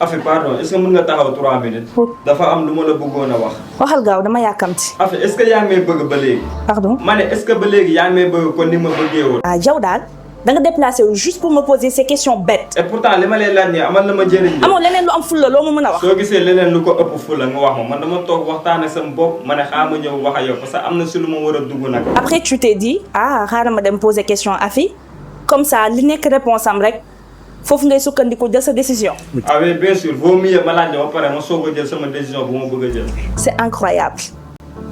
Afi pardon est-ce que mën nga taxaw 3 minutes. dafa am lu ma la bëggoon a wax. waxal gaaw dama yàkkamti. Afi est-ce que yaa ngi may bëgg ba léegi. pardon. ma ne est-ce que ba léegi yaa ngi may bëgg kon ni ma bëggee woon. ah yow daal da nga déplacé wu juste pour me poser ces questions bêtes. et pourtant li ma lay laaj nii amal na ma njëriñ. amoo leneen lu am fulla loo ma mën a wax. soo gisee leneen lu ko ëpp fulla nga wax ma man dama toog waxtaan ak sama bopp ma ne xaaral ma ñëw wax ak yow parce que am na si lu ma war a dugg nag. après tu t'es dit ah xaaral ma dem poser question Afi comme ça li nekk réponse am rek foofu ngay sukkandiku jël sa décision. ah oui bien sûr vaut mieux ma laaj la ba pare ma soog a jël sama décision bu ma bëgg a jël. c'est incroyable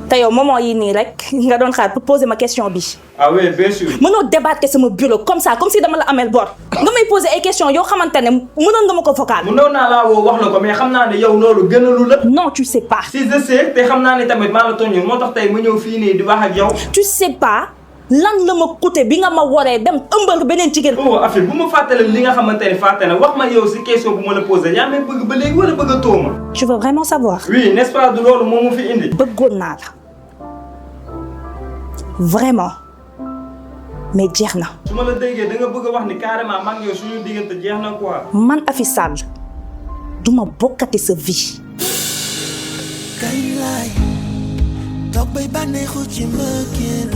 te yow moment yi nii rek nga doon xaar pour poser ma question bi. ah oui bien sûr. mënoo débattre sama bureau comme ça comme si dama la amel bor nga may poser ay questions yoo xamante ne mënoon nga ma ko vocal. mënoon naa laa woo wax la ko mais xam naa ne yow loolu gënalu la. non tu sais pas. si je sais te xam naa ne tamit maa la tooñu moo tax tey ma ñëw fii nii di wax ak yow. tu sais pas lan la ma coûté bi nga ma waree dem ëmbal beneen jigéen. oh affaire bu ma fàttale li nga xamante ne fàtte na wax ma yow si question bu ma la posé yaa may bëgg ba léegi wala bëgg a tooma. tu veux vraiment savoir. oui n'est-ce pas du loolu moo ma fi indi. bëggoon naa la vraiment mais jeex na. su ma la déggee da nga bëgg a wax ni carrément maa ngi yow suñu diggante jeex na quoi. man Afi Sall duma bokkati sa vie. kañ laay toog bay bànneexu ci mbëggeel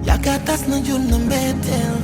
yaakaar tas na jur na mbetteel